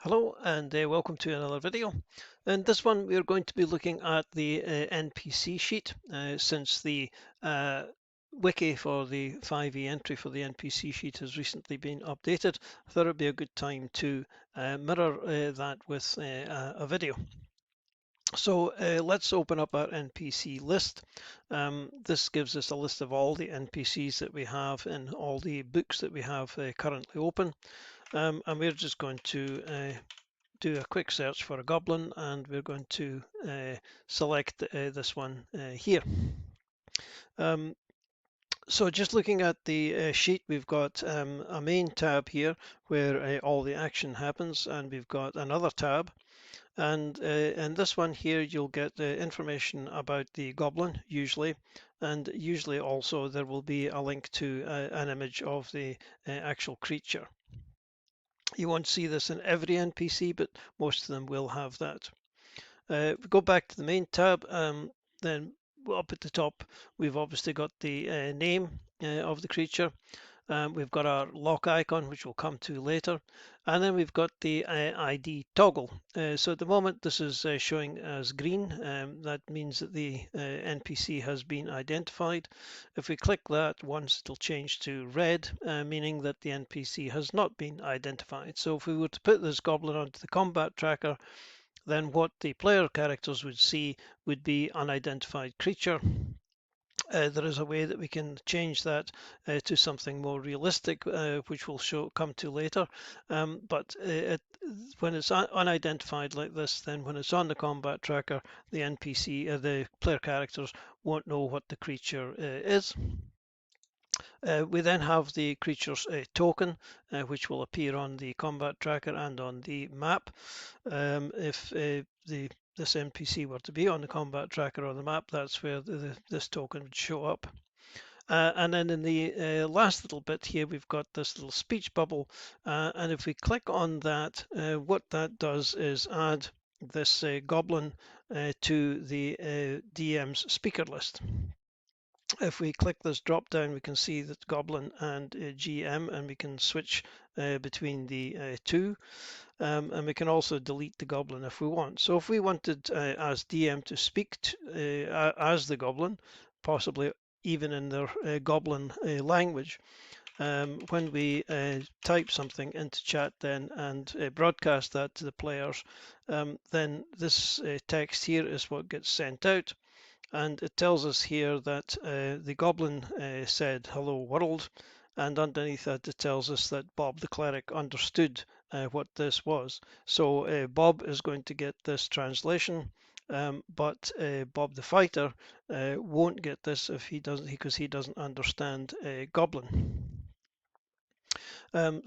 Hello and welcome to another video. In this one we're going to be looking at the NPC sheet since the wiki for the 5e entry for the NPC sheet has recently been updated. I thought it would be a good time to mirror that with a video. So let's open up our NPC list. This gives us a list of all the NPCs that we have in all the books that we have currently open. And we're just going to do a quick search for a goblin, and we're going to select this one here. So just looking at the sheet, we've got a main tab here where all the action happens, and we've got another tab. And in this one here, you'll get information about the goblin usually, and usually also there will be a link to an image of the actual creature. You won't see this in every NPC, but most of them will have that. If we go back to the main tab, then up at the top, we've obviously got the name of the creature. We've got our lock icon, which we'll come to later. And then we've got the ID toggle. So at the moment, this is showing as green. That means that the NPC has been identified. If we click that once, it'll change to red, meaning that the NPC has not been identified. So if we were to put this goblin onto the combat tracker, then what the player characters would see would be unidentified creature. There is a way that we can change that to something more realistic, which we'll come to later. But when it's unidentified like this, then when it's on the combat tracker, the NPC, the player characters won't know what the creature is. We then have the creature's token, which will appear on the combat tracker and on the map. If this NPC were to be on the combat tracker or the map, that's where this token would show up. And then in the last little bit here, we've got this little speech bubble. And if we click on that, what that does is add this goblin to the DM's speaker list. If we click this drop down, we can see that Goblin and GM, and we can switch between the two. And we can also delete the Goblin if we want. So if we wanted as DM to speak as the Goblin, possibly even in their Goblin language, when we type something into chat then and broadcast that to the players, then this text here is what gets sent out. And it tells us here that the goblin said hello world, and underneath that it tells us that Bob the cleric understood what this was. So Bob is going to get this translation, but Bob the fighter won't get this if he doesn't, because he doesn't understand goblin.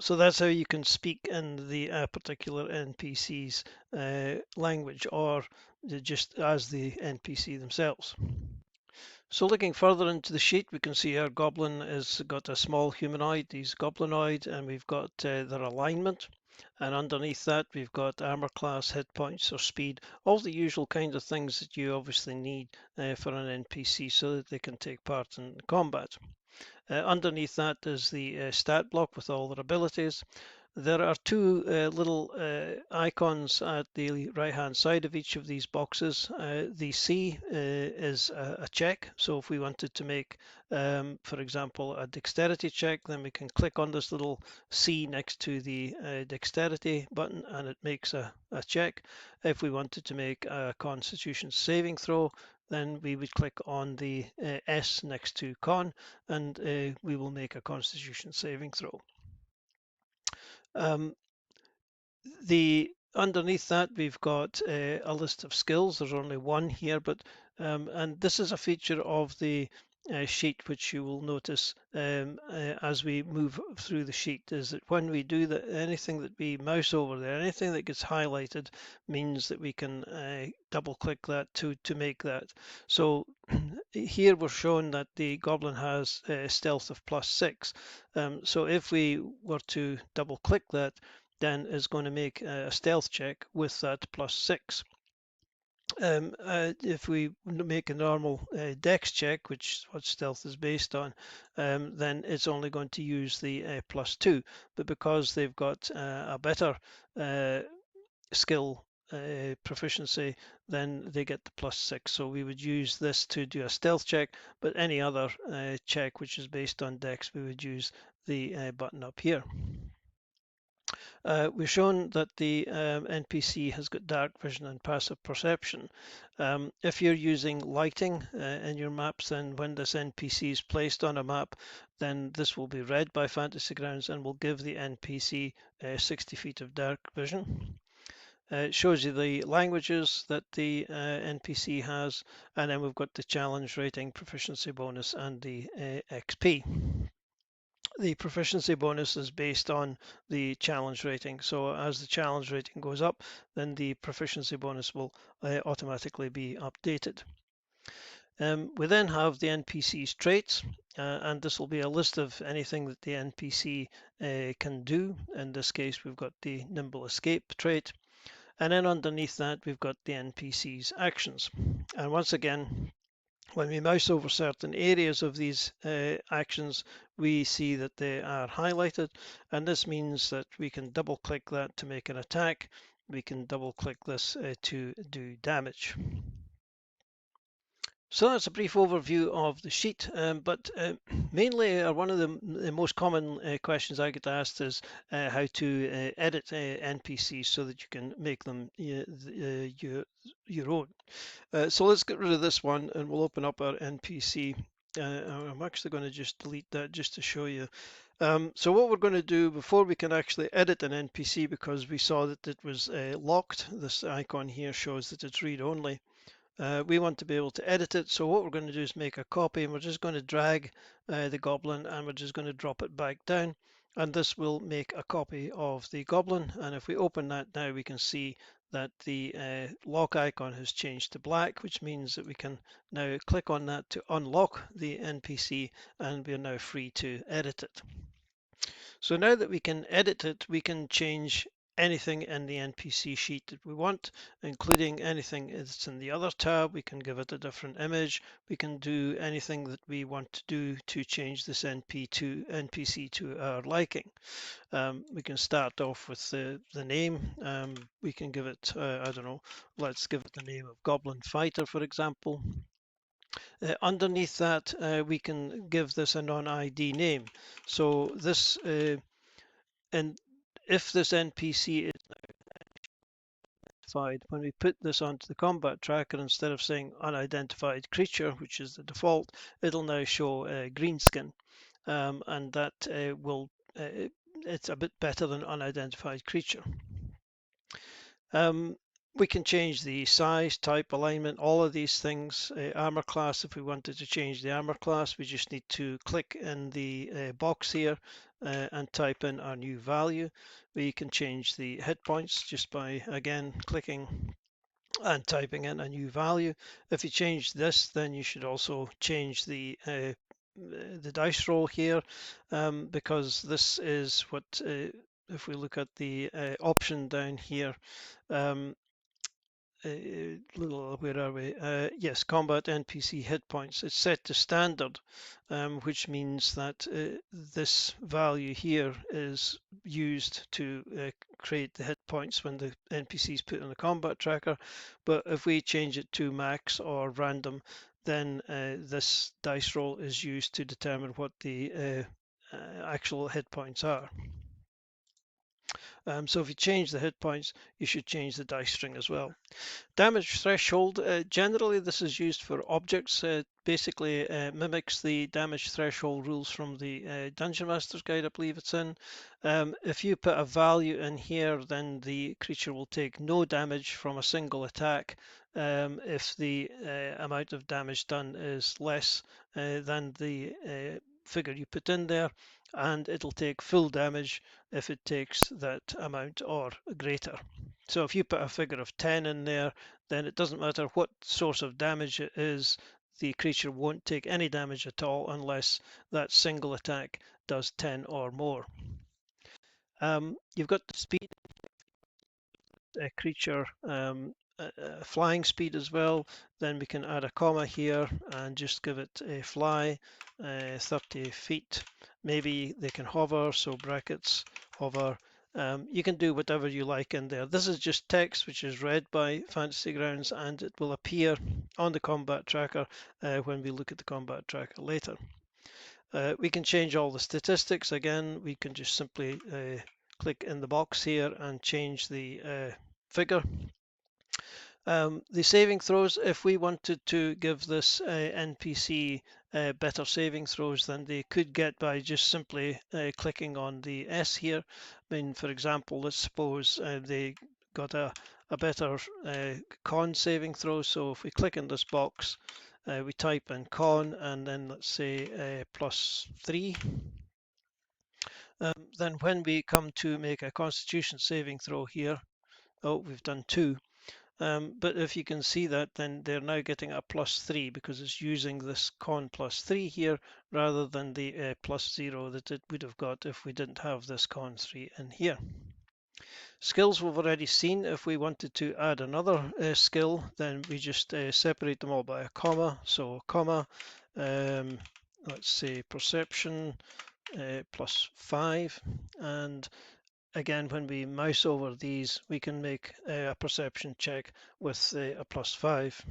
So that's how you can speak in the particular NPC's language, or just as the NPC themselves. So looking further into the sheet, we can see our goblin has got a small humanoid, he's goblinoid, and we've got their alignment. And underneath that, we've got armor class, hit points, or speed, all the usual kind of things that you obviously need for an NPC so that they can take part in combat. Underneath that is the stat block with all their abilities. There are two little icons at the right hand side of each of these boxes. The C is a check. So if we wanted to make, for example, a dexterity check, then we can click on this little C next to the dexterity button and it makes a check. If we wanted to make a constitution saving throw, then we would click on the S next to con and we will make a constitution saving throw. The underneath that we've got a list of skills. There's only one here, but and this is a feature of the sheet which you will notice as we move through the sheet, is that when we do that, anything that we mouse over there, anything that gets highlighted means that we can double click that to make that. So here we're showing that the goblin has stealth of +6. So if we were to double click that, then is going to make a stealth check with that +6. If we make a normal dex check, which is what stealth is based on, then it's only going to use the +2. But because they've got a better skill proficiency, then they get the +6. So we would use this to do a stealth check, but any other check which is based on dex, we would use the button up here. We've shown that the NPC has got dark vision and passive perception. If you're using lighting in your maps, then when this NPC is placed on a map, then this will be read by Fantasy Grounds and will give the NPC 60 feet of dark vision. It shows you the languages that the NPC has, and then we've got the challenge rating, proficiency bonus, and the XP. The proficiency bonus is based on the challenge rating. So as the challenge rating goes up, then the proficiency bonus will automatically be updated. We then have the NPC's traits, and this will be a list of anything that the NPC can do. In this case, we've got the nimble escape trait. And then underneath that, we've got the NPC's actions. And once again, when we mouse over certain areas of these actions, we see that they are highlighted, and this means that we can double click that to make an attack. We can double click this to do damage. So that's a brief overview of the sheet, but mainly one of the most common questions I get asked is how to edit NPCs so that you can make them your own. So let's get rid of this one and we'll open up our NPC. I'm actually going to just delete that just to show you. So what we're going to do before we can actually edit an NPC, because we saw that it was locked, this icon here shows that it's read only. We want to be able to edit it, so what we're going to do is make a copy, and we're just going to drag the goblin and we're just going to drop it back down, and this will make a copy of the goblin. And if we open that now, we can see that the lock icon has changed to black, which means that we can now click on that to unlock the NPC, and we are now free to edit it. So now that we can edit it, we can change anything in the NPC sheet that we want, including anything that's in the other tab. We can give it a different image. We can do anything that we want to do to change this NPC to our liking. We can start off with the name. We can give it, I don't know, let's give it the name of Goblin Fighter, for example. Underneath that, we can give this a non-ID name. So this and if this NPC is identified, when we put this onto the combat tracker, instead of saying unidentified creature, which is the default, it'll now show greenskin, and that it's a bit better than unidentified creature. We can change the size, type, alignment, all of these things. Armor class, if we wanted to change the armor class, we just need to click in the box here and type in our new value. We can change the hit points just by, again, clicking and typing in a new value. If you change this, then you should also change the dice roll here, because this is what, if we look at the option down here, where are we? Yes, combat NPC hit points. It's set to standard, which means that this value here is used to create the hit points when the NPC is put on the combat tracker. But if we change it to max or random, then this dice roll is used to determine what the actual hit points are. So if you change the hit points, you should change the dice string as well. Damage threshold, generally this is used for objects, basically mimics the damage threshold rules from the Dungeon Master's Guide, I believe it's in. If you put a value in here, then the creature will take no damage from a single attack if the amount of damage done is less than the figure you put in there, and it'll take full damage if it takes that amount or greater. So if you put a figure of 10 in there, then it doesn't matter what source of damage it is, the creature won't take any damage at all unless that single attack does 10 or more. You've got the speed creature flying speed as well. Then we can add a comma here and just give it a fly 30 feet. Maybe they can hover, so brackets hover You can do whatever you like in there. This is just text which is read by Fantasy Grounds, and it will appear on the combat tracker when we look at the combat tracker later. We can change all the statistics. Again, we can just simply click in the box here and change the figure. The saving throws, if we wanted to give this NPC better saving throws than they could get by just simply clicking on the S here. I mean, for example, let's suppose they got a better con saving throw. So if we click in this box, we type in con and then let's say +3. Then when we come to make a constitution saving throw here, oh, we've done 2. But if you can see that, then they're now getting a +3 because it's using this con +3 here rather than the +0 that it would have got if we didn't have this con 3 in here. Skills we've already seen. If we wanted to add another skill, then we just separate them all by a comma. So comma, let's say perception +5, and again, when we mouse over these, we can make a perception check with a +5.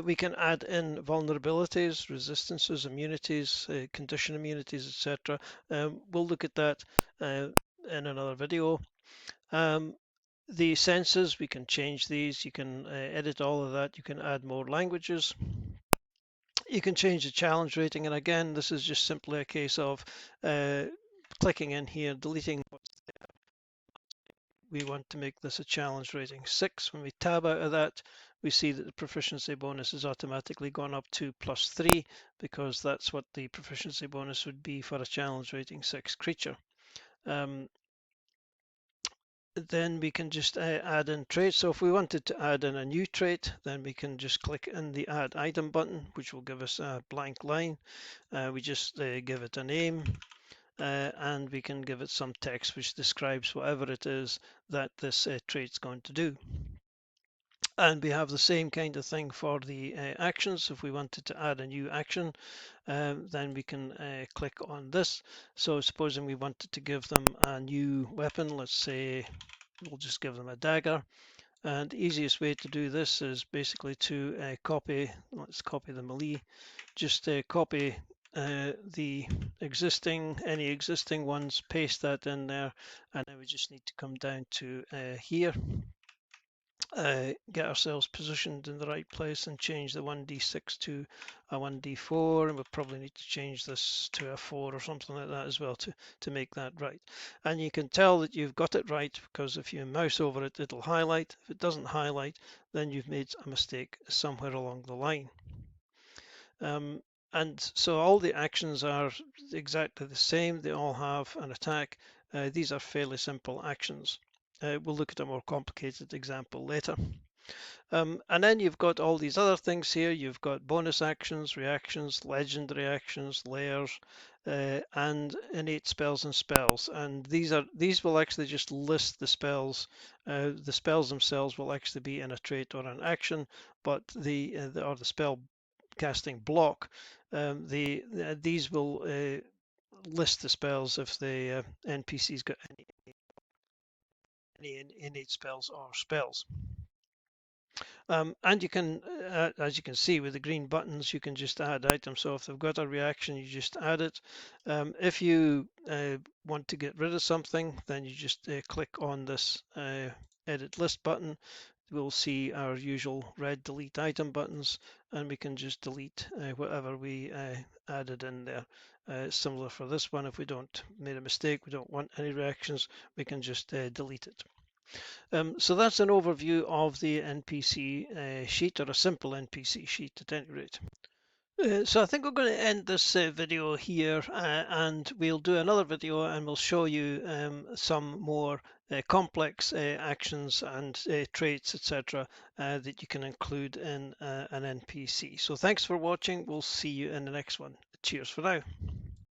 We can add in vulnerabilities, resistances, immunities, condition immunities, etc. We'll look at that in another video. The senses, we can change these. You can edit all of that. You can add more languages. You can change the challenge rating, and again, this is just simply a case of clicking in here, deleting what's there. We want to make this a challenge rating 6. When we tab out of that, we see that the proficiency bonus is automatically gone up to +3 because that's what the proficiency bonus would be for a challenge rating 6 creature. Then we can just add in traits. So if we wanted to add in a new trait, then we can just click in the add item button, which will give us a blank line. We just give it a name, and we can give it some text which describes whatever it is that this trait's going to do. And we have the same kind of thing for the actions. If we wanted to add a new action, then we can click on this. So supposing we wanted to give them a new weapon, let's say we'll just give them a dagger. And the easiest way to do this is basically to copy, let's copy the melee, just copy the any existing ones, paste that in there, and then we just need to come down to here, get ourselves positioned in the right place and change the 1d6 to a 1d4, and we'll probably need to change this to a 4 or something like that as well to make that right. And you can tell that you've got it right because if you mouse over it, it'll highlight. If it doesn't highlight, then you've made a mistake somewhere along the line. And so all the actions are exactly the same. They all have an attack. These are fairly simple actions. We'll look at a more complicated example later. And then you've got all these other things here. You've got bonus actions, reactions, legendary actions, layers, and innate spells and spells. And these will actually just list the spells. The spells themselves will actually be in a trait or an action, but the spell casting block, these will list the spells if the NPC's got any innate spells or spells. And you can, as you can see with the green buttons, you can just add items. So if they've got a reaction, you just add it. If you want to get rid of something, then you just click on this edit list button. We'll see our usual red delete item buttons, and we can just delete whatever we added in there. Similar for this one, if we don't made a mistake, we don't want any reactions, we can just delete it. So that's an overview of the NPC sheet, or a simple NPC sheet at any rate. So I think we're going to end this video here, and we'll do another video and we'll show you some more complex actions and traits, etc., that you can include in an NPC. So thanks for watching. We'll see you in the next one. Cheers for now.